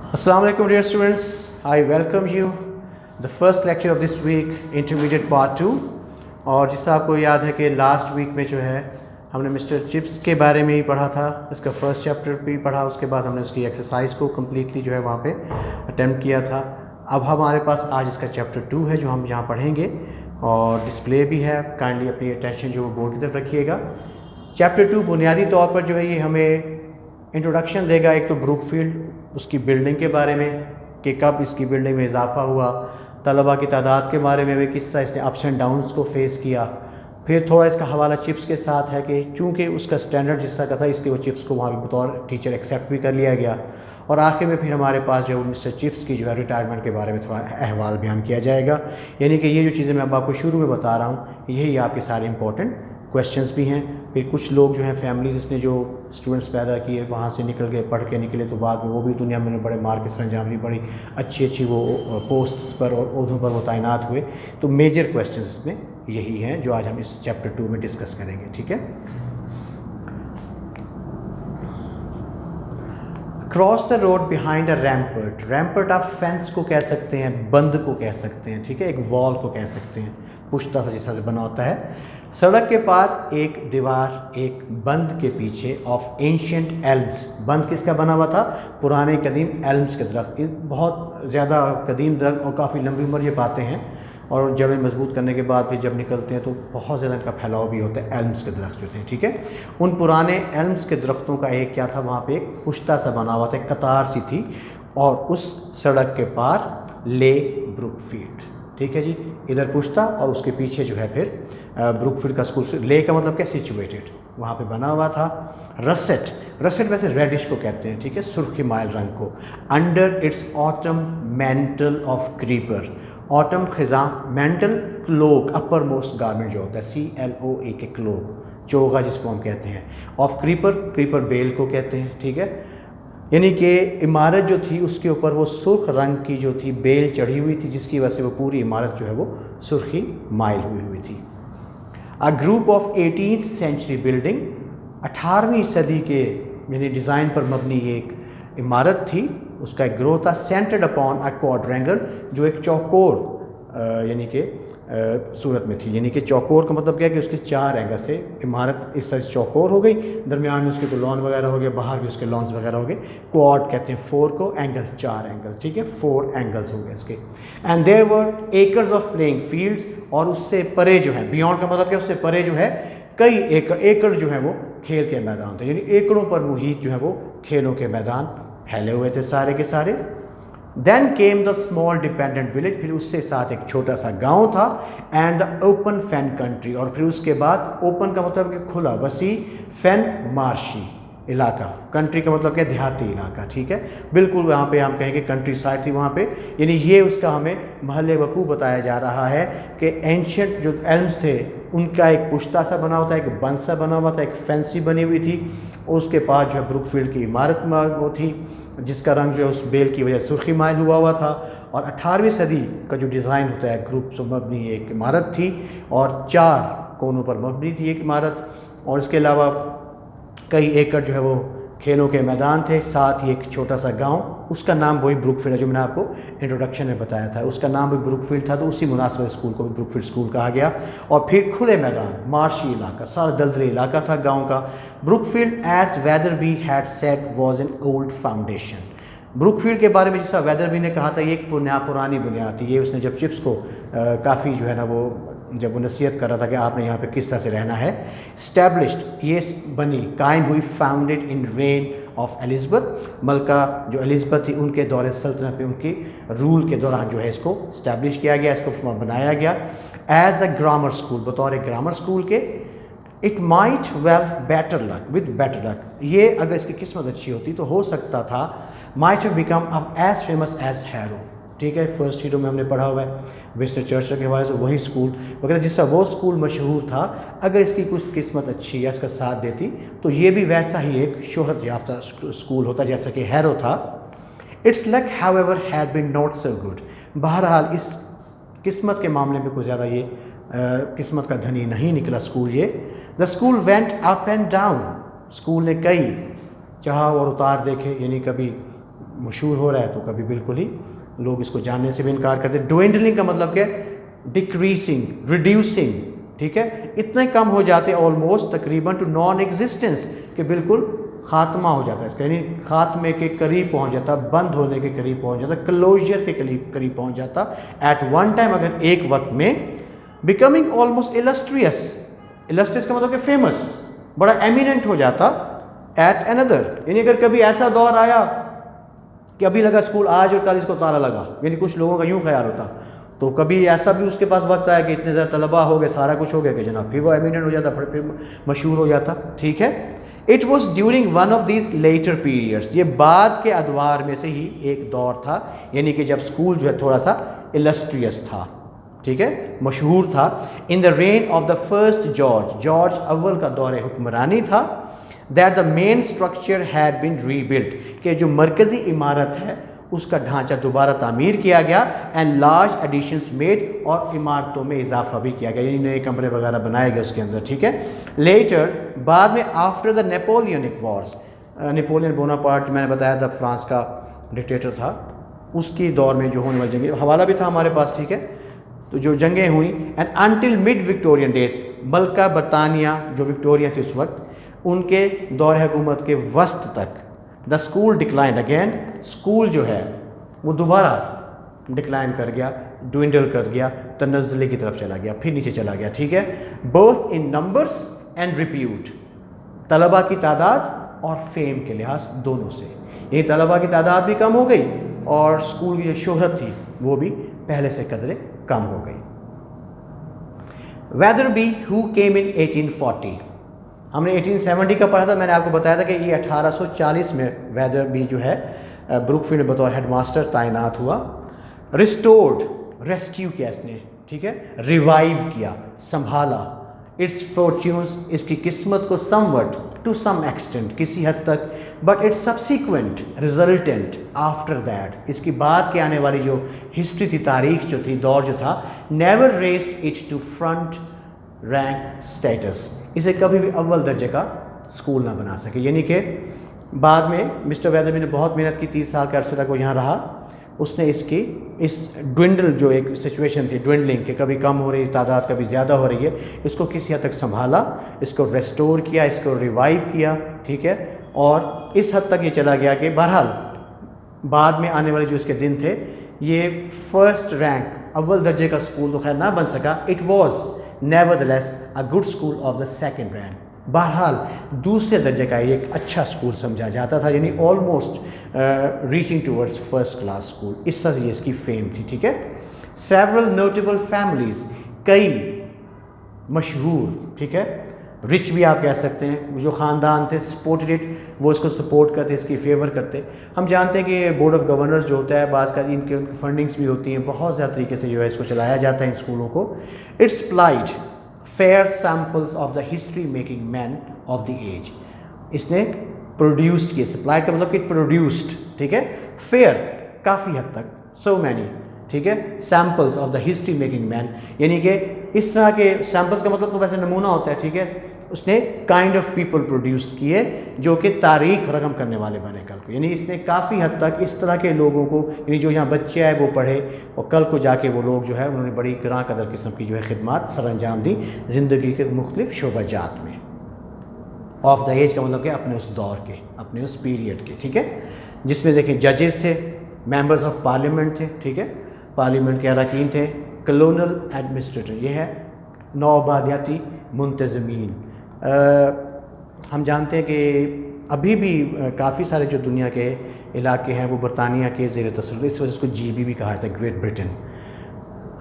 Assalamu alaikum dear students, I welcome you the first lecture of this week, intermediate part 2. اور جس سے آپ کو یاد ہے کہ لاسٹ ویک میں جو ہے ہم نے مسٹر چپس کے بارے میں ہی پڑھا تھا، اس کا فرسٹ چیپٹر بھی پڑھا، اس کے بعد ہم نے اس کی ایکسرسائز کو کمپلیٹلی جو ہے وہاں پہ اٹیمپٹ کیا تھا. اب ہمارے پاس آج اس کا چیپٹر 2 ہے جو ہم یہاں پڑھیں گے، اور ڈسپلے بھی ہے. کائنڈلی اپنی اٹینشن جو وہ بورڈ کی طرف رکھیے گا. چیپٹر 2 بنیادی طور پر جو ہے یہ ہمیں انٹروڈکشن دے گا، ایک تو بروک فیلڈ اس کی بلڈنگ کے بارے میں کہ کب اس کی بلڈنگ میں اضافہ ہوا، طلباء کی تعداد کے بارے میں بھی کس طرح اس نے اپس اینڈ ڈاؤنس کو فیس کیا. پھر تھوڑا اس کا حوالہ چپس کے ساتھ ہے کہ چونکہ اس کا اسٹینڈرڈ جس طرح کا تھا اس لیے وہ چپس کو وہاں بھی بطور ٹیچر ایکسیپٹ بھی کر لیا گیا. اور آخر میں پھر ہمارے پاس جو ہے مسٹر چپس کی جو ہے ریٹائرمنٹ کے بارے میں تھوڑا احوال بیان کیا جائے گا. یعنی کہ یہ جو چیزیں میں اب آپ کو شروع میں بتا رہا ہوں یہی آپ کے سارے امپورٹنٹ کویشچنس بھی ہیں. پھر کچھ لوگ جو ہیں فیملیز اس نے جو اسٹوڈنٹس پیدا کیے وہاں سے نکل گئے، پڑھ کے نکلے، تو بعد میں وہ بھی دنیا میں بڑے مارکس سر انجام لی، بڑی اچھی وہ پوسٹس پر اور عہدوں پر وہ تعینات ہوئے. تو میجر کویشچنس اس میں یہی ہیں جو آج ہم اس چیپٹر 2 میں ڈسکس کریں گے. ٹھیک ہے. کراس دا روڈ بیہائنڈ اے ریمپرٹ. ریمپرٹ آپ فینس کو کہہ سکتے ہیں، بند کو کہہ سکتے ہیں، ٹھیک ہے، ایک وال کو کہہ سکتے ہیں، پشتا سا جس طرح سے بنا ہوتا ہے. سڑک کے پار ایک دیوار، ایک بند کے پیچھے آف اینشینٹ ایلمز. بند کس کا بنا ہوا تھا؟ پرانے قدیم ایلمز کے درخت. بہت زیادہ قدیم درخت اور کافی لمبی عمر یہ پاتے ہیں، اور جڑیں مضبوط کرنے کے بعد پھر جب نکلتے ہیں تو بہت زیادہ ان کا پھیلاؤ بھی ہوتا ہے. ایلمز کے درخت جو تھے، ٹھیک ہے، ان پرانے ایلمز کے درختوں کا ایک کیا تھا، وہاں پہ ایک پشتا سا بنا ہوا تھا، ایک قطار سی تھی، اور اس سڑک کے پار لے بروک فیلڈ. ٹھیک ہے جی، ادھر پشتا اور اس کے پیچھے جو ہے پھر بروک فیلڈ کا اسکول. لے کا مطلب کیا؟ سچویٹڈ، وہاں پہ بنا ہوا تھا. رسٹ، رسٹ ویسے ریڈش کو کہتے ہیں، ٹھیک ہے، سرخی مائل رنگ کو. Under its autumn mantle of creeper. Autumn خزاں، mantle cloak, uppermost garment جو ہوتا ہے، CLOA کے کلوک، چوغا جس کو ہم کہتے ہیں. آف کریپر، کریپر بیل کو کہتے ہیں، ٹھیک ہے. یعنی کہ عمارت جو تھی اس کے اوپر وہ سرخ رنگ کی جو تھی بیل چڑھی ہوئی تھی، جس کی وجہ سے وہ پوری عمارت جو ہے وہ سرخی مائل ہوئی تھی. A group of 18th century building. 18ویں صدی کے یعنی ڈیزائن پر مبنی یہ ایک عمارت تھی، اس کا ایک گروہ تھا. سینٹرڈ اپون اے کوڈرینگل، جو ایک چوکور یعنی کہ صورت میں تھی. یعنی کہ چوکور کا مطلب کیا ہے کہ اس کے 4 اینگل سے عمارت اس طرح چوکور ہو گئی، درمیان میں اس کے تو لان وغیرہ ہو گئے، باہر بھی اس کے لانس وغیرہ ہو گئے. کوڈ کہتے ہیں 4 کو، اینگل 4 اینگل، ٹھیک ہے، 4 اینگلز ہو گئے اس کے. And there were acres of playing fields. اور اس سے پرے جو ہے، بیونڈ کا مطلب کیا، اس سے پرے جو ہے کئی ایکڑ، ایکڑ جو ہے وہ کھیل کے میدان تھے، یعنی ایکڑوں پر محیط جو ہے وہ کھیلوں کے میدان پھیلے ہوئے تھے سارے کے سارے. Then came the small dependent village. پھر اس سے ساتھ ایک چھوٹا سا گاؤں تھا. And the open fen country. اور پھر اس کے بعد اوپن کا مطلب کہ کھلا، وسیع، فین مارشی علاقہ، کنٹری کا مطلب کیا، دیہاتی علاقہ، ٹھیک ہے. بالکل وہاں پہ ہم کہیں گے کنٹری سائڈ تھی وہاں پہ. یعنی یہ اس کا ہمیں محل وقوع بتایا جا رہا ہے کہ اینشنٹ جو ایلمز تھے ان کا ایک پشتا سا بنا ہوا تھا، ایک بند سا بنا ہوا تھا، ایک فینسی بنی ہوئی تھی. اس کے پاس جو ہے بروک فیلڈ کی عمارت وہ تھی جس کا رنگ جو ہے اس بیل کی وجہ سے سرخی مائل ہوا تھا. اور 18ویں صدی کا جو ڈیزائن ہوتا ہے گروپ سے مبنی ایک عمارت تھی، اور 4 کونوں پر مبنی تھی ایک عمارت. اور اس کے علاوہ کئی ایکڑ جو ہے وہ کھیلوں کے میدان تھے، ساتھ ہی ایک چھوٹا سا گاؤں. اس کا نام وہی بروک فیلڈ ہے جو میں نے آپ کو انٹروڈکشن میں بتایا تھا، اس کا نام بھی بروک فیلڈ تھا. تو اسی مناسبت اسکول کو بھی بروک فیلڈ اسکول کہا گیا. اور پھر کھلے میدان، مارشی علاقہ، سارا دلدلی علاقہ تھا گاؤں کا. Brookfield as whether be head set was an old foundation. Brookfield کے بارے میں جیسا ویدر بی نے کہا تھا، یہ ایک پرانی بنیاد تھی. یہ اس نے جب چپس کو کافی جو ہے نا وہ جب وہ نصیحت کر رہا تھا کہ آپ نے یہاں پہ کس طرح سے رہنا ہے. اسٹیبلشڈ، یہ بنی، قائم ہوئی. Founded in reign of Elizabeth. ملکہ جو ایلزبتھ تھی ان کے دور سلطنت میں ان کی رول کے دوران جو ہے اس کو اسٹیبلش کیا گیا، اس کو بنایا گیا. ایز اے گرامر اسکول، بطور ایک گرامر اسکول کے. It might well better luck, with better luck, یہ اگر اس کی قسمت اچھی ہوتی تو ہو سکتا تھا might have become as famous as hero. ٹھیک ہے، فرسٹ ہیرو میں ہم نے پڑھا ہوا ہے وسٹر چرچل کے حوالے سے، وہی اسکول وغیرہ جس طرح وہ اسکول مشہور تھا، اگر اس کی کچھ قسمت اچھی یا اس کا ساتھ دیتی تو یہ بھی ویسا ہی ایک شہرت یافتہ اسکول ہوتا جیسا کہ ہیرو تھا. Its luck however had been not so good. بہرحال اس قسمت کے معاملے میں کوئی زیادہ یہ قسمت کا دھنی نہیں نکلا اسکول یہ. The school went up and down. School نے کئی چڑھاؤ اور اتار دیکھے، یعنی کبھی مشہور ہو رہا ہے تو کبھی بالکل ہی لوگ اس کو جاننے سے بھی انکار کرتے ہیں. ڈوینڈلنگ کا مطلب کیا ہے؟ Decreasing, reducing. ٹھیک ہے، اتنے کم ہو جاتے ہیں آلموسٹ تقریباً ٹو نان ایگزسٹنس کہ بالکل خاتمہ ہو جاتا ہے اس کا، یعنی خاتمے کے قریب پہنچ جاتا، بند ہونے کے قریب پہنچ جاتا، کلوجر کے قریب پہنچ جاتا ایٹ ون ٹائم، اگر ایک وقت میں. Becoming almost السٹریس. السٹریس کا مطلب کہ فیمس، بڑا ایمیننٹ ہو جاتا ایٹ اندر. یعنی اگر کبھی ایسا دور آیا کہ ابھی لگا اسکول آج اور کل اس کو تالا لگا، یعنی کچھ لوگوں کا یوں خیال ہوتا، تو کبھی ایسا بھی اس کے پاس وقت آیا کہ اتنے زیادہ طلباء ہو گئے، سارا کچھ ہو گیا کہ جناب پھر وہ ایمیننٹ ہو جاتا، پھر مشہور ہو جاتا. ٹھیک ہے. It was during one of these later periods. یہ بعد کے ادوار میں سے ہی ایک دور تھا، یعنی کہ جب اسکول جو ہے تھوڑا سا السٹریس تھا. ٹھیک ہے، مشہور تھا. In the reign of the first George اول کا دور حکمرانی تھا. That the main structure had been rebuilt, کہ جو مرکزی عمارت ہے اس کا ڈھانچہ دوبارہ تعمیر کیا گیا. اینڈ لارج ایڈیشنس میڈ، اور عمارتوں میں اضافہ بھی کیا گیا، یعنی نئے کمرے وغیرہ بنائے گئے اس کے اندر. ٹھیک ہے. لیٹر بعد میں after the Napoleonic wars, Napoleon Bonaparte جو میں نے بتایا تھا فرانس کا ڈکٹیٹر تھا، اس کی دور میں جو ہونے والی جنگیں، حوالہ بھی تھا ہمارے پاس. ٹھیک ہے. تو جو جنگیں ہوئیں and until mid Victorian days, ملکہ برطانیہ جو وکٹوریہ تھی اس وقت، ان کے دور حکومت کے وسط تک. The school declined again, school جو ہے وہ دوبارہ ڈکلائن کر گیا، ڈوینڈل کر گیا، تنزلی کی طرف چلا گیا، پھر نیچے چلا گیا. ٹھیک ہے. Both in numbers and repute, طلباء کی تعداد اور فیم کے لحاظ دونوں سے. یہ طلباء کی تعداد بھی کم ہو گئی اور اسکول کی جو شہرت تھی وہ بھی پہلے سے قدرے کم ہو گئی. ویدربی ہو کیم ان 1840، ہم نے 1870 کا پڑھا تھا. میں نے آپ کو بتایا تھا کہ یہ 1840 میں ویدربی جو ہے بروک فیلڈ میں بطور ہیڈ ماسٹر تعینات ہوا. ریسٹورڈ، ریسکیو کیا اس نے. ٹھیک ہے. ریوائیو کیا، سنبھالا. اٹس فارچیونز، اس کی قسمت کو somewhat to some extent, کسی حد تک. But its subsequent resultant after that, اس کی بعد کے آنے والی جو ہسٹری تھی، تاریخ جو تھی، دور جو تھا، never raised it to front rank status, اسے کبھی بھی اول درجے کا اسکول نہ بنا سکے. یعنی کہ بعد میں مسٹر ویدربی نے بہت محنت کی، 30 سال کے عرصے تک وہ یہاں رہا. اس نے اس ڈوینڈل جو ایک سچویشن تھی، ڈوینڈلنگ کے کبھی کم ہو رہی تعداد کبھی زیادہ ہو رہی ہے، اس کو کسی حد تک سنبھالا، اس کو ریسٹور کیا، اس کو ریوائیو کیا. ٹھیک ہے. اور اس حد تک یہ چلا گیا کہ بہرحال بعد میں آنے والے جو اس کے دن تھے، یہ فرسٹ رینک اول درجے کا اسکول تو خیر نہ بن سکا. It was nevertheless a good school of the second rank, بہرحال دوسرے درجے کا ایک اچھا اسکول سمجھا جاتا تھا، یعنی almost reaching towards first class school. اس طرح یہ اس کی فیم تھی. ٹھیک ہے. سیورل نوٹیبل فیملیز، کئی مشہور، ٹھیک ہے، رچ بھی آپ کہہ سکتے ہیں، جو خاندان تھے، سپورٹڈ اٹ، وہ اس کو سپورٹ کرتے، اس کی فیور کرتے. ہم جانتے ہیں کہ بورڈ آف گورنرز جو ہوتا ہے، بعض کا ان کی فنڈنگس بھی ہوتی ہیں، بہت زیادہ طریقے سے جو ہے اس کو چلایا جاتا ہے ان اسکولوں کو. Its plight fair samples of the history making men of the age, اس نے پروڈیوسڈ کیے. سپلائٹ کا مطلب کہ پروڈیوسڈ. ٹھیک ہے. فیئر کافی حد تک، سو مینی. ٹھیک ہے. Samples of the history making men, یعنی کہ اس طرح کے سیمپلس کا مطلب تو ویسے نمونہ ہوتا ہے. ٹھیک ہے. اس نے کائنڈ آف پیپل پروڈیوس کیے جو کہ تاریخ رقم کرنے والے بنے کل کو. یعنی اس نے کافی حد تک اس طرح کے لوگوں کو، یعنی جو یہاں بچے آئے وہ پڑھے اور کل کو جا کے وہ لوگ جو ہے انہوں نے بڑی گراں قدر قسم کی جو ہے خدمات سر انجام دی زندگی کے مختلف شعبہ جات میں. آف دا ایج کا مطلب کہ اپنے اس دور کے، اپنے اس پیریڈ کے. ٹھیک ہے. جس میں دیکھیں ججز تھے، ممبرز آف پارلیمنٹ تھے. ٹھیک ہے. پارلیمنٹ کے اراکین تھے، کلونل ایڈمنسٹریٹر، یہ ہے نوآبادیاتی منتظمین. ہم جانتے ہیں کہ ابھی بھی کافی سارے جو دنیا کے علاقے ہیں وہ برطانیہ کے زیر تسلط، اس وجہ سے اس کو GB بھی کہا جاتا ہے، گریٹ برٹن.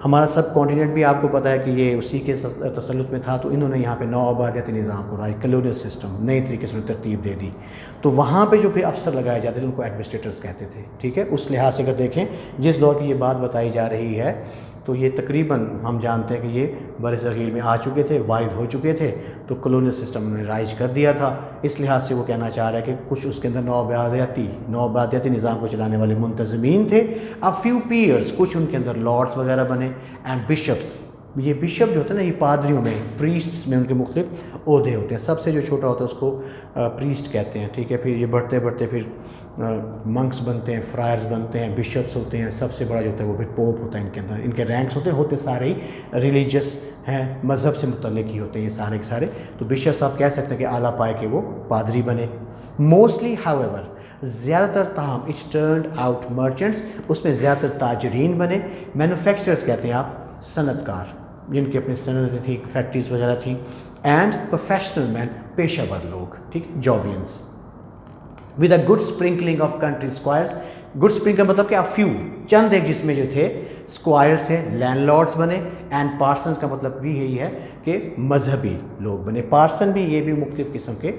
ہمارا سب کانٹیننٹ بھی آپ کو پتہ ہے کہ یہ اسی کے تسلط میں تھا، تو انہوں نے یہاں پہ نوآبادیاتی نظام کو رائے، کلونیل سسٹم نئی طریقے سے ترتیب دے دی. تو وہاں پہ جو پھر افسر لگائے جاتے تھے ان کو ایڈمنسٹریٹرز کہتے تھے. ٹھیک ہے. اس لحاظ سے اگر دیکھیں جس دور کی یہ بات بتائی جا رہی ہے تو یہ تقریباً ہم جانتے ہیں کہ یہ بر صغیر میں آ چکے تھے، وارد ہو چکے تھے، تو کلونیل سسٹم انہوں نے رائج کر دیا تھا. اس لحاظ سے وہ کہنا چاہ رہا ہے کہ کچھ اس کے اندر نوآبادیاتی نظام کو چلانے والے منتظمین تھے. ا فیو پیئرس، کچھ ان کے اندر لارڈس وغیرہ بنے، اینڈ بشپس، یہ بشپ جو ہوتے ہیں نا، یہ پادریوں میں، پریسٹس میں ان کے مختلف عہدے ہوتے ہیں. سب سے جو چھوٹا ہوتا ہے اس کو پریسٹ کہتے ہیں. ٹھیک ہے. پھر یہ بڑھتے بڑھتے پھر منکس بنتے ہیں، فرائرز بنتے ہیں، بشپس ہوتے ہیں. سب سے بڑا جو ہوتا ہے وہ پھر پوپ ہوتا ہے. ان کے اندر ان کے رینکس ہوتے سارے ہی ریلیجس ہیں، مذہب سے متعلق ہی ہوتے ہیں یہ سارے کے سارے. تو بشپس آپ کہہ سکتے ہیں کہ اعلیٰ پائے کہ وہ پادری بنے. موسٹلی ہاؤ ایور، زیادہ تر تاہم اٹس ٹرنڈ آؤٹ مرچنٹس، اس میں زیادہ تر تاجرین بنے. مینوفیکچررز کہتے ہیں آپ صنعت کار، جن کی اپنی صنعتیں تھیں، فیکٹریز وغیرہ تھیں. اینڈ پروفیشنل مین، پیشہ ور لوگ، ٹھیک، جابینس. With a good sprinkling of country squires. Good spring کا مطلب کہ فیو، چند ایک جس میں جو تھے اسکوائرس تھے، لینڈ لارڈس بنے. اینڈ پارسنس کا مطلب بھی یہی ہے کہ مذہبی لوگ بنے. پارسن بھی، یہ بھی مختلف قسم کے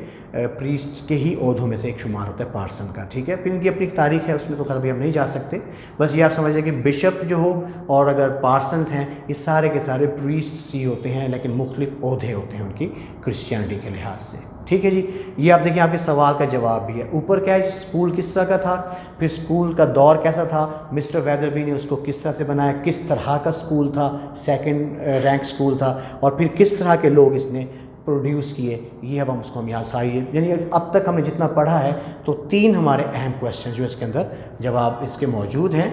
پریسٹ کے ہی عہدوں میں سے ایک شمار ہوتا ہے پارسن کا. ٹھیک ہے. پھر ان کی اپنی تاریخ ہے، اس میں تو خیر بھی ہم نہیں جا سکتے. بس یہ آپ سمجھ لیں کہ بشپ جو ہو اور اگر پارسنس ہیں، یہ سارے کے سارے پریسٹس ہی ہوتے ہیں، لیکن مختلف عہدے ہوتے ہیں ان کی کرسچینٹی کے لحاظ سے. ٹھیک ہے جی. یہ آپ دیکھیں، آپ کے سوال کا جواب بھی ہے اوپر. کیا ہے، اسکول کس طرح کا تھا، پھر اسکول کا دور کیسا تھا، مسٹر ویدربی نے اس کو کس طرح سے بنایا، کس طرح کا اسکول تھا، سیکنڈ رینک اسکول تھا، اور پھر کس طرح کے لوگ اس نے پروڈیوس کیے. یہ اب ہم اس کو ہم یہاں ساری، یعنی اب تک ہم نے جتنا پڑھا ہے تو 3 ہمارے اہم کویشچن جو اس کے اندر جواب اس کے موجود ہیں.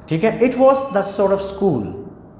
ٹھیک ہے. It was the sort of school.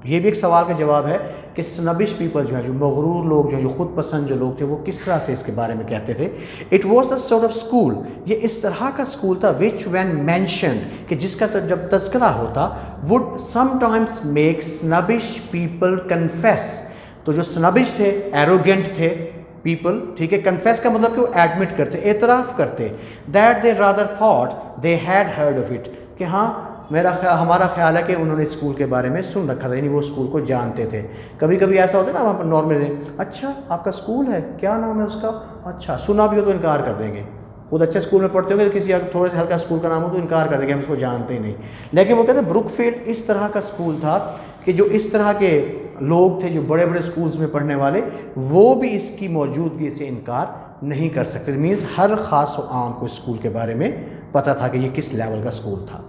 یہ بھی ایک سوال کا جواب ہے کہ سنبش پیپل جو ہے، جو مغرور لوگ جو خود پسند جو لوگ تھے، وہ کس طرح سے اس کے بارے میں کہتے تھے. It was the sort of school. یہ اس طرح کا اسکول تھا وچ وین مینشنڈ، کہ جس کا جب تذکرہ ہوتا، would sometimes make snobbish people confess. تو جو سنبش تھے، ایروگینٹ تھے پیپل. ٹھیک ہے. کنفیس کا مطلب کہ وہ ایڈمٹ کرتے، اعتراف کرتے. That they rather thought they had heard of it, کہ ہاں ہمارا خیال ہے کہ انہوں نے اسکول کے بارے میں سن رکھا تھا، یعنی وہ اسکول کو جانتے تھے. کبھی کبھی ایسا ہوتا ہے نا، وہاں پر نارمل، اچھا آپ کا اسکول ہے، کیا نام ہے اس کا، اچھا سنا بھی ہو تو انکار کر دیں گے. خود اچھے اسکول میں پڑھتے ہو گے، کسی تھوڑے سے ہلکا اسکول کا نام ہو تو انکار کر دیں گے، ہم اس کو جانتے ہی نہیں. لیکن وہ کہتے ہیں بروک فیلڈ اس طرح کا اسکول تھا کہ جو اس طرح کے لوگ تھے جو بڑے بڑے اسکولز میں پڑھنے والے، وہ بھی اس کی موجودگی سے انکار نہیں کر سکتے. مینس ہر خاص و عام کو اسکول کے بارے میں پتہ تھا کہ یہ کس لیول کا اسکول تھا.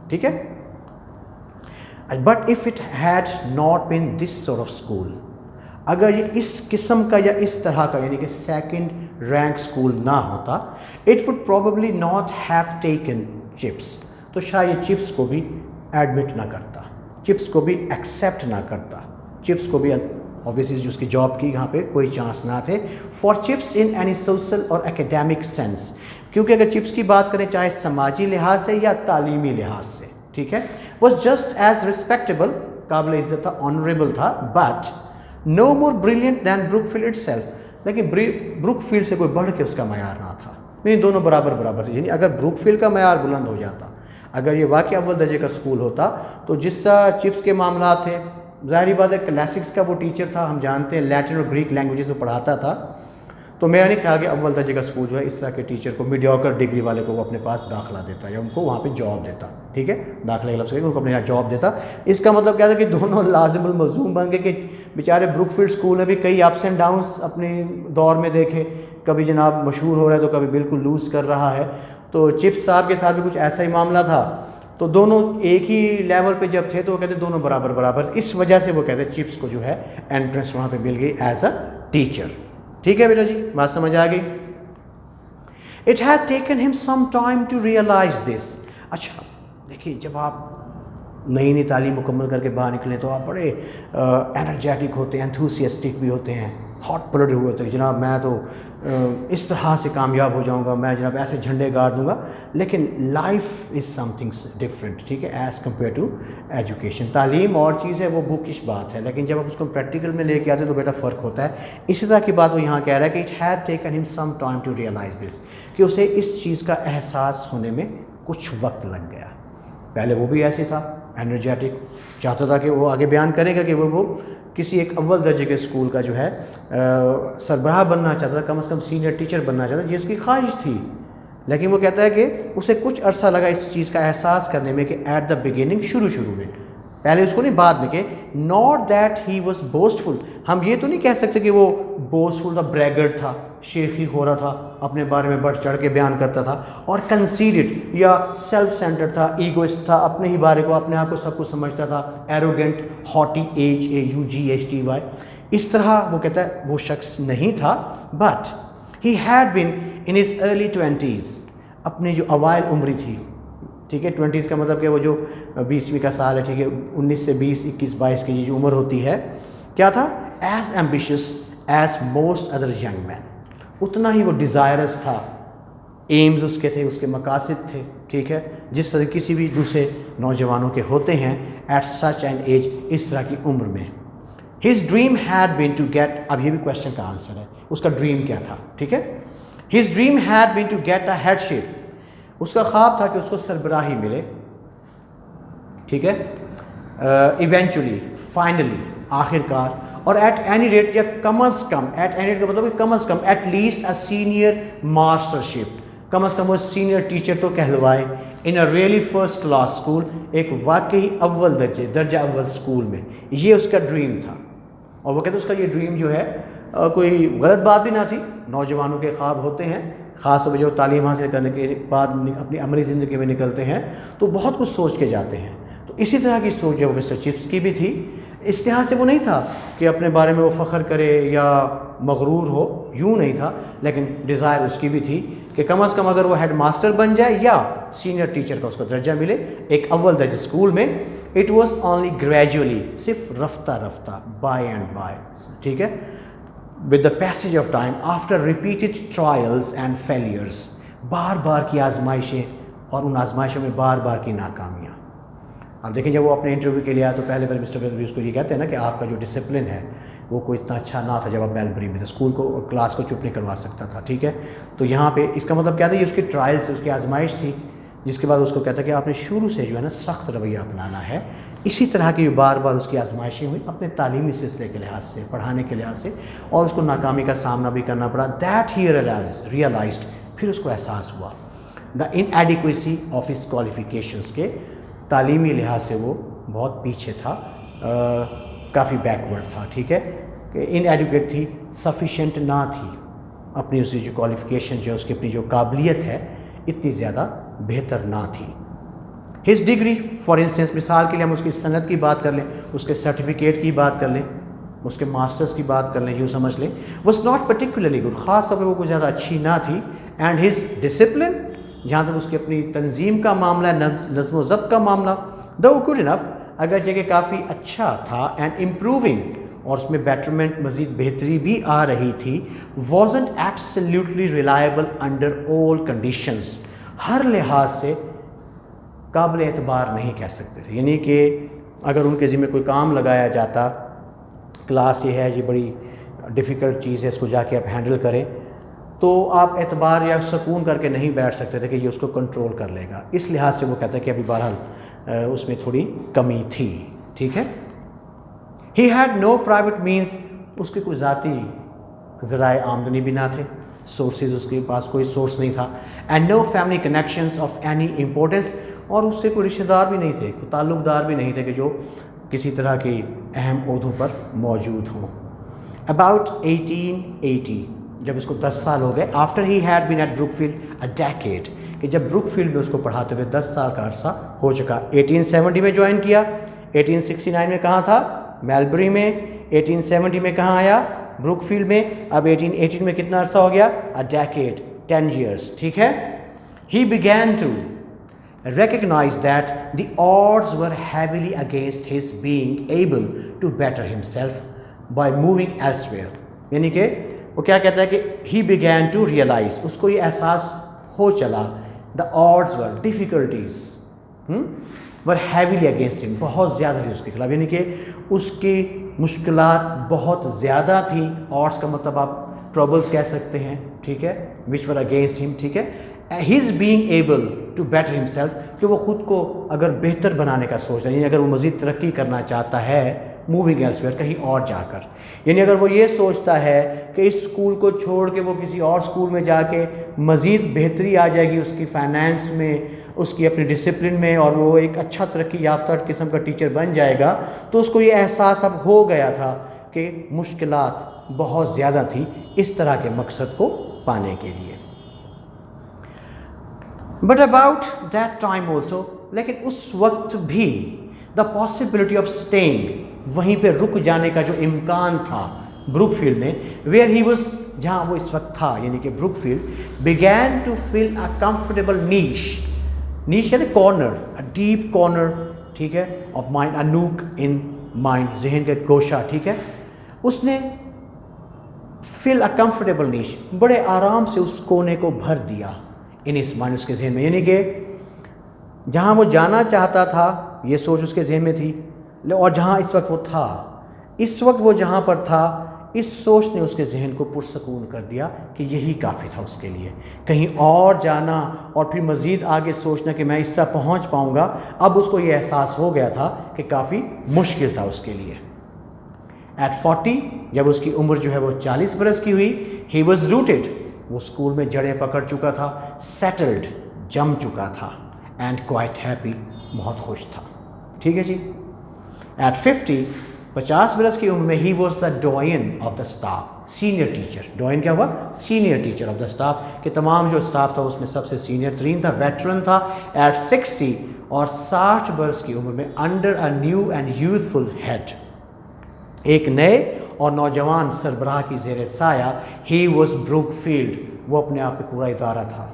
ٹھیک ہے. But if it had not been this sort of school, اگر یہ اس قسم کا یا اس طرح کا یعنی کہ سیکنڈ رینک اسکول نہ ہوتا، it would probably not have taken chips, تو شاید یہ چپس کو بھی ایڈمٹ نہ کرتا، چپس کو بھی ایکسیپٹ نہ کرتا. چپس کو بھی obviously جو اس کی جاب کی یہاں پہ کوئی چانس نہ تھے. For chips in any social اور اکیڈیمک سینس، کیونکہ اگر چپس کی بات کریں چاہے سماجی لحاظ سے یا تعلیمی لحاظ سے، ٹھیک ہے، واز جسٹ ایز رسپیکٹیبل، قابل عزت تھا، آنریبل تھا، but no more brilliant than Brookfield itself. لیکن بروک فیلڈ سے کوئی بڑھ کے اس کا معیار نہ تھا. یعنی دونوں برابر برابر. یعنی اگر بروک فیلڈ کا معیار بلند ہو جاتا، اگر یہ واقعی اول درجے کا اسکول ہوتا، تو جس طرح چپس کے معاملات تھے، ظاہری بات ہے کلاسکس کا وہ ٹیچر تھا، ہم جانتے ہیں لیٹن اور گریک لینگویجز وہ پڑھاتا تھا، تو میرا نہیں خیال کہ اول درجے کا اسکول جو ہے اس طرح کے ٹیچر کو، میڈیوکر ڈگری والے کو وہ اپنے پاس داخلہ دیتا یا ان کو وہاں پہ جاب دیتا. ٹھیک ہے. داخلے کا لفظ ہے کہ ان کو اپنے یہاں جاب دیتا. اس کا مطلب کیا تھا کہ دونوں لازم الملزوم بن گئے کہ بیچارے بروک فیلڈ اسکول نے بھی کئی اپس اینڈ ڈاؤنس اپنے دور میں دیکھے، کبھی جناب مشہور ہو رہا ہے تو کبھی بالکل لوز کر رہا ہے. تو چپس صاحب کے ساتھ بھی کچھ ایسا ہی معاملہ تھا. تو دونوں ایک ہی لیول پہ جب تھے تو وہ کہتے دونوں برابر برابر. اس وجہ سے وہ کہتے چپس کو جو ہے انٹرنس وہاں پہ مل گئی ایز اے ٹیچر. ٹھیک ہے بیٹا جی، بات سمجھ آ گئی. اٹ ہیڈ ٹیکن ہم سم ٹائم ٹو ریئلائز دس. اچھا دیکھیے، جب آپ نئی نئی تعلیم مکمل کر کے باہر نکلیں تو آپ بڑے انرجیٹک ہوتے ہیں، انتھوسیسٹک بھی ہوتے ہیں، ہاٹ بلڈ ہوئے ہوتے ہیں، جناب میں تو اس طرح سے کامیاب ہو جاؤں گا، میں جناب ایسے جھنڈے گاڑ دوں گا. لیکن life is some things different. ٹھیک ہے. ایز کمپیئر ٹو ایجوکیشن، تعلیم اور چیز ہے، وہ بکش بات ہے، لیکن جب آپ اس کو پریکٹیکل میں لے کے آتے تو بیٹا فرق ہوتا ہے. اسی طرح کی بات وہ یہاں کہہ رہا ہے کہ اٹ ہیڈ ٹیکن ہم سم ٹائم ٹو ریئلائز دس، کہ اسے اس چیز کا احساس ہونے میں کچھ وقت لگ گیا. پہلے وہ بھی ایسے تھا، انرجیٹک، چاہتا تھا کہ وہ آگے بیان کرے گا کہ وہ کسی ایک اول درجے کے اسکول کا جو ہے سربراہ بننا چاہتا تھا، کم از کم سینئر ٹیچر بننا چاہتا تھا، یہ اس کی خواہش تھی. لیکن وہ کہتا ہے کہ اسے کچھ عرصہ لگا اس چیز کا احساس کرنے میں کہ ایٹ دا بگننگ، شروع میں، پہلے اس کو نہیں، بعد میں، کہ ناٹ دیٹ ہی واز بوسٹفل. ہم یہ تو نہیں کہہ سکتے کہ وہ بوسٹفل تھا، بریگرڈ تھا. شیخی ہو رہا تھا، اپنے بارے میں بڑھ چڑھ کے بیان کرتا تھا، اور کنسیڈڈ یا سیلف سینٹرڈ تھا، ایگوئسٹ تھا، اپنے ہی بارے کو، اپنے آپ کو سب کچھ سمجھتا تھا، ایروگینٹ، ہاٹی، HAUGHTY، اس طرح وہ کہتا ہے وہ شخص نہیں تھا. But he had been in his early 20s، اپنے جو اوائل عمری تھی، ٹھیک ہے، 20s کا مطلب کہ وہ جو 20ویں کا سال ہے، ٹھیک ہے، 19 سے 20، 21، 22 کی جو عمر ہوتی ہے، کیا تھا؟ As ambitious as most other young man, اتنا ہی وہ ڈیزائرس تھا، ایمز اس کے تھے، اس کے مقاصد تھے، ٹھیک ہے، جس طرح کسی بھی دوسرے نوجوانوں کے ہوتے ہیں ایٹ سچ این ایج، اس طرح کی عمر میں. His dream had been to get, اب یہ بھی کوشچن کا آنسر ہے، اس کا ڈریم کیا تھا، ٹھیک ہے. His dream had been to get a headship, اس کا خواب تھا کہ اس کو سربراہی ملے، ٹھیک ہے، ایونچولی، فائنلی، آخر کار، اور ایٹ اینی ریٹ، یا کم از کم، ایٹ اینی ریٹ کا مطلب کہ کم از کم، at least a senior mastership, کم از کم وہ سینئر ٹیچر تو کہلوائے، in a really first class school, ایک واقعی اول درجہ اول اسکول میں. یہ اس کا ڈریم تھا، اور وہ کہتے ہیں اس کا یہ ڈریم جو ہے کوئی غلط بات بھی نہ تھی. نوجوانوں کے خواب ہوتے ہیں، خاص طور پہ جو تعلیم حاصل کرنے کے بعد اپنی عملی زندگی میں نکلتے ہیں تو بہت کچھ سوچ کے جاتے ہیں. تو اسی طرح کی سوچ جو مسٹر چپس کی بھی تھی. اس لحاظ سے وہ نہیں تھا کہ اپنے بارے میں وہ فخر کرے یا مغرور ہو، یوں نہیں تھا، لیکن ڈیزائر اس کی بھی تھی کہ کم از کم اگر وہ ہیڈ ماسٹر بن جائے یا سینئر ٹیچر کا اس کو درجہ ملے ایک اول درجہ اسکول میں. اٹ واز اونلی گریجولی، صرف رفتہ رفتہ، بائی اینڈ بائی، ٹھیک ہے، with the passage of time, after repeated trials and failures, بار بار کی آزمائشیں اور ان آزمائشوں میں بار بار کی ناکامیاں. اب دیکھیں جب وہ اپنے انٹرویو کے لیے آیا تو پہلے مسٹر ویلبری اس کو یہ کہتے ہیں نا کہ آپ کا جو ڈسپلن ہے وہ کوئی اتنا اچھا نہ تھا جب آپ بیلبری میں تھے، اسکول کو کلاس کو چپ نہیں کروا سکتا تھا، ٹھیک ہے. تو یہاں پہ اس کا مطلب کیا تھا؟ یہ اس کی ٹرائل سے، اس کی آزمائش تھی، جس کے بعد اس کو کہتا ہے کہ آپ نے شروع سے جو ہے نا سخت رویہ اپنانا ہے. اسی طرح کی جو بار بار اس کی آزمائشیں ہوئی اپنے تعلیمی سلسلے کے لحاظ سے، پڑھانے کے لحاظ سے، اور اس کو ناکامی کا سامنا بھی کرنا پڑا. دیٹ ہی ریئلائزڈ، پھر اس کو احساس ہوا دا انایڈیکویسی آف ہز کوالیفیکیشنس، کے تعلیمی لحاظ سے وہ بہت پیچھے تھا، کافی بیکورڈ تھا، ٹھیک ہے، کہ ان ایڈوکیٹ تھی، سفیشینٹ نہ تھی، اپنی اس کی جو کوالیفیکیشن جو اس کی اپنی جو قابلیت ہے اتنی زیادہ بہتر نہ تھی. ہز ڈگری فار انسٹنس، مثال کے لیے ہم اس کی سند کی بات کر لیں، اس کے سرٹیفکیٹ کی بات کر لیں، اس کے ماسٹرز کی بات کر لیں، یوں سمجھ لیں، واز ناٹ پرٹیکولرلی گڈ، خاص طور پہ وہ کوئی زیادہ اچھی نہ تھی. اینڈ ہز ڈسپلن، جہاں تک اس کی اپنی تنظیم کا معاملہ ہے، نظم و ضبط کا معاملہ، دو گڈ انف، اگر جگہ کافی اچھا تھا، اینڈ امپروونگ، اور اس میں بیٹرمنٹ، مزید بہتری بھی آ رہی تھی. Wasn't absolutely reliable under all conditions, ہر لحاظ سے قابل اعتبار نہیں کہہ سکتے تھے. یعنی کہ اگر ان کے ذمہ کوئی کام لگایا جاتا، کلاس یہ ہے، یہ بڑی ڈیفیکلٹ چیز ہے، اس کو جا کے آپ ہینڈل کریں، تو آپ اعتبار یا سکون کر کے نہیں بیٹھ سکتے تھے کہ یہ اس کو کنٹرول کر لے گا. اس لحاظ سے وہ کہتا ہے کہ ابھی بہرحال اس میں تھوڑی کمی تھی، ٹھیک ہے. He had no private means, اس کے کوئی ذاتی ذرائع آمدنی بھی نہ تھے، سورسز اس کے پاس کوئی سورس نہیں تھا. And no family connections of any importance, اور اس کے کوئی رشتہ دار بھی نہیں تھے، کوئی تعلق دار بھی نہیں تھے کہ جو کسی طرح کی اہم عہدوں پر موجود ہوں. اباؤٹ 1880، جب اس کو 10 سال ہو گئے، after he had been at Brookfield a decade, کہ جب بروک فیلڈ میں اس کو پڑھاتے ہوئے 10 سال کا عرصہ ہو چکا. 1870 میں جوائن کیا، 1869 میں کہاں تھا؟ میلبری میں. 1870 میں کہاں آیا؟ بروک فیلڈ میں. اب 1818 میں کتنا عرصہ ہو گیا؟ اے ڈیکیڈ، 10 years، ٹھیک ہے. ہی began to recognize that the odds were heavily against his being able to better himself by moving elsewhere. یعنی کہ وہ کیا کہتا ہے کہ he began to realize، اس کو یہ احساس ہو چلا، the odds were، difficulties were heavily against him، بہت زیادہ تھی اس کے خلاف، یعنی کہ اس کی مشکلات بہت زیادہ تھیں. odds کا مطلب آپ ٹربلز کہہ سکتے ہیں، ٹھیک ہے، which were against him، ٹھیک ہے. his being able to better himself، کہ وہ خود کو اگر بہتر بنانے کا سوچ رہا ہے، یعنی اگر وہ مزید ترقی کرنا چاہتا ہے، موونگ elsewhere، کہیں اور جا کر، یعنی اگر وہ یہ سوچتا ہے کہ اس اسکول کو چھوڑ کے وہ کسی اور اسکول میں جا کے مزید بہتری آ جائے گی اس کی فائنینس میں، اس کی اپنی ڈسپلن میں، اور وہ ایک اچھا ترقی یافتہ قسم کا ٹیچر بن جائے گا، تو اس کو یہ احساس اب ہو گیا تھا کہ مشکلات بہت زیادہ تھی اس طرح کے مقصد کو پانے کے لیے. Bit about that time also, لیکن اس وقت بھی دا پاسبلٹی آف اسٹیئنگ، وہیں پہ رک جانے کا جو امکان تھا بروک فیلڈ میں، ویئر ہی واز، جہاں وہ اس وقت تھا یعنی کہ Brookfield, began to fill a comfortable niche. Niche کہتے ہیں کارنر، a deep corner، ٹھیک ہے، of mind, a nook in mind، ذہن کا گوشہ، ٹھیک ہے. اس نے fill a comfortable niche، بڑے آرام سے اس کونے کو بھر دیا in his mind، اس کے ذہن میں، یعنی کہ جہاں وہ جانا چاہتا تھا یہ سوچ اس کے ذہن میں تھی، اور جہاں اس وقت وہ تھا، اس وقت وہ جہاں پر تھا، اس سوچ نے اس کے ذہن کو پرسکون کر دیا کہ یہی کافی تھا اس کے لیے. کہیں اور جانا اور پھر مزید آگے سوچنا کہ میں اس طرح پہنچ پاؤں گا، اب اس کو یہ احساس ہو گیا تھا کہ کافی مشکل تھا اس کے لیے. ایٹ 40، جب اس کی عمر جو ہے وہ 40 برس کی ہوئی، ہی واز روٹیڈ، وہ اسکول میں جڑیں پکڑ چکا تھا، سیٹلڈ، جم چکا تھا، اینڈ کوائٹ ہیپی، بہت خوش تھا. ٹھیک ہے جی. ایٹ 50، 50 برس کی عمر میں، he was the divine of the staff, senior teacher. Divine کیا ہوا؟ Senior teacher of the staff, کہ تمام جو اسٹاف تھا اس میں سب سے سینئر ترین تھا، ویٹرن تھا. ایٹ 60 اور 60 برس کی عمر میں، under a new and youthful head, ایک نئے اور نوجوان سربراہ کی زیر سایہ، ہی واز بروک فیلڈ، وہ اپنے آپ پہ پورا ادارہ تھا.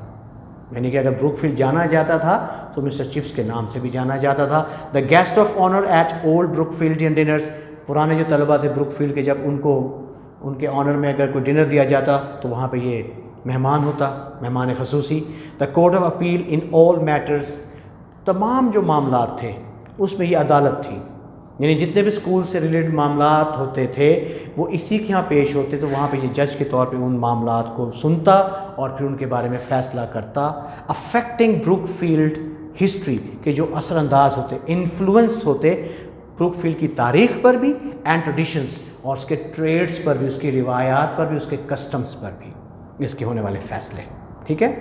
یعنی کہ اگر بروک فیلڈ جانا جاتا تھا تو مسٹر چپس کے نام سے بھی جانا جاتا تھا. The guest of honour at old Brookfieldian dinners, پرانے جو طلبہ تھے بروک فیلڈ کے، جب ان کے آنر میں اگر کوئی ڈنر دیا جاتا تو وہاں پہ یہ مہمان ہوتا، مہمان خصوصی. The court of appeal in all matters, تمام جو معاملات تھے اس میں یہ عدالت تھی، یعنی جتنے بھی اسکول سے ریلیٹڈ معاملات ہوتے تھے وہ اسی کے یہاں پیش ہوتے، تو وہاں پہ یہ جج کے طور پہ ان معاملات کو سنتا اور پھر ان کے بارے میں فیصلہ کرتا. افیکٹنگ بروک فیلڈ ہسٹری، کے جو اثر انداز ہوتے، انفلوئنس ہوتے بروک فیلڈ کی تاریخ پر بھی، اینڈ ٹریڈیشنز، اور اس کے ٹریڈس پر بھی، اس کی روایات پر بھی، اس کے کسٹمز پر بھی اس کے ہونے والے فیصلے. ٹھیک ہے.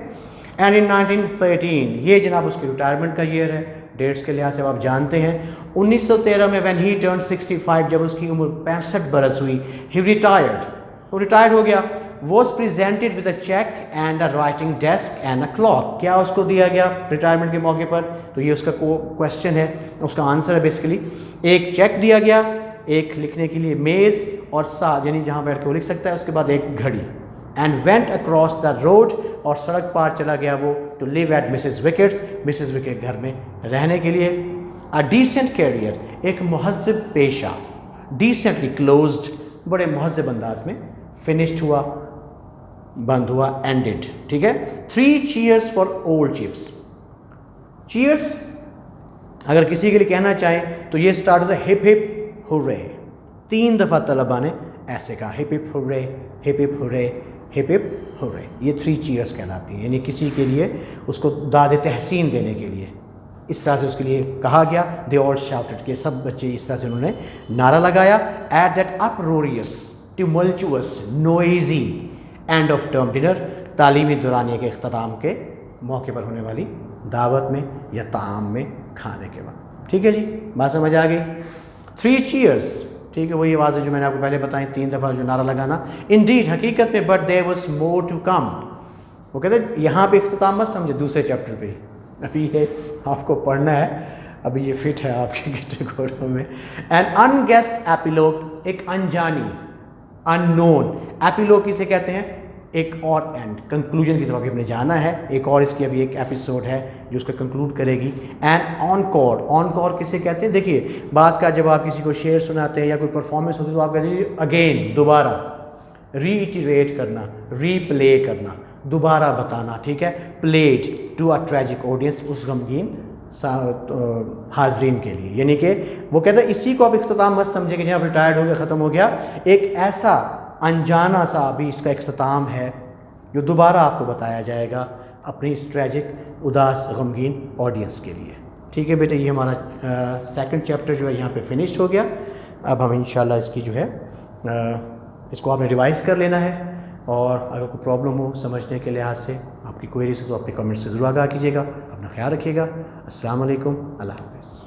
اینڈ ان 1913، یہ جناب اس کی ریٹائرمنٹ کا ایئر ہے، ڈیٹس کے لحاظ سے آپ جانتے ہیں. 1913 میں وین ہی ٹرن 65، جب اس کی عمر 65 برس ہوئی، ہی ریٹائرڈ، وہ ریٹائر ہو گیا. Was presented with a cheque and a writing desk and a clock. کیا اس کو دیا گیا ریٹائرمنٹ کے موقع پر؟ تو یہ اس کا کوشچن ہے، اس کا آنسر ہے بیسیکلی ایک چیک دیا گیا، ایک لکھنے کے لیے میز اور ساتھ، یعنی جہاں بیٹھ کے وہ لکھ سکتا ہے، اس کے بعد ایک گھڑی. And went across the road, اور سڑک پار چلا گیا وہ، to live at Mrs Wickett's, Mrs Wickett گھر میں رہنے کے لیے. اے ڈیسنٹ کیریئر، ایک مہذب پیشہ، ڈیسنٹلی کلوزڈ، بڑے مہذب انداز میں فنشڈ ہوا، بند ہوا، اینڈڈ. ٹھیک ہے. 3 chairs for old chips. Chairs اگر کسی کے لیے کہنا چاہیں تو یہ اسٹارٹ ہوتا ہے ہپ ہپ ہورے. 3 دفعہ طلبا نے ایسے کہا، hip hip hooray, hip hip hooray, hip hip hooray. یہ 3 چیئرس کہلاتی ہیں، یعنی کسی کے لیے اس کو داد تحسین دینے کے لیے اس طرح سے اس کے لیے کہا گیا. دے آل شاؤٹڈ، کہ سب بچے اس طرح سے انہوں نے نعرہ لگایا. At that uproarious tumultuous noisy end of term dinner, تعلیمی دورانیہ کے اختتام کے موقع پر ہونے والی دعوت میں یا طعام میں کھانے کے وقت. ٹھیک ہے جی، بات سمجھ آ گئی. 3 چیئرس، ٹھیک ہے، وہی آوازیں جو میں نے آپ کو پہلے بتائیں، 3 دفعہ جو نعرہ لگانا. انڈیڈ، حقیقت میں، but there was more to come. وہ کہتے ہیں یہاں پہ اختتام مت سمجھے، دوسرے چیپٹر پہ ابھی ہے، آپ کو پڑھنا ہے، ابھی یہ فٹ ہے آپ کے کیٹیگوروں میں. این ان گیسٹ ایپیلوگ، ایک انجانی، ان نون. ایپیلوگ کسے کہتے ہیں؟ ایک اور اینڈ، کنکلوژن کی طرف ابھی ہم نے جانا ہے. ایک اور اس کی ابھی ایک ایپیسوڈ ہے جو اس کا کنکلوڈ کرے گی. اینڈ آن کور، آن کور کسے کہتے ہیں؟ دیکھیے بعض کا جب آپ کسی کو شعر سناتے ہیں یا کوئی پرفارمنس ہوتی ہے تو آپ کہتے ہیں اگین، دوبارہ، ری ایٹریٹ کرنا، ری پلے کرنا، دوبارہ بتانا. ٹھیک ہے. Played to a tragic audience, اس غمگین حاضرین کے لیے. یعنی کہ وہ کہتے ہیں اسی کو اب اختتام مت سمجھے کہ جب ریٹائرڈ ہو گیا، ختم ہو گیا. ایک ایسا انجانا سا ابھی اس کا اختتام ہے جو دوبارہ آپ کو بتایا جائے گا اپنی اس ٹریجک، اداس، غمگین آڈینس کے لیے. ٹھیک ہے بیٹے، یہ ہمارا 2nd چیپٹر جو ہے یہاں پہ فنشڈ ہو گیا. اب ہم انشاءاللہ اس کی جو ہے اس کو آپ نے ریوائز کر لینا ہے، اور اگر کوئی پرابلم ہو سمجھنے کے لحاظ سے، آپ کی کوئریز ہے تو اپنے کمنٹ سے ضرور آگاہ کیجیے گا. اپنا خیال رکھیے گا. السلام علیکم، اللہ حافظ.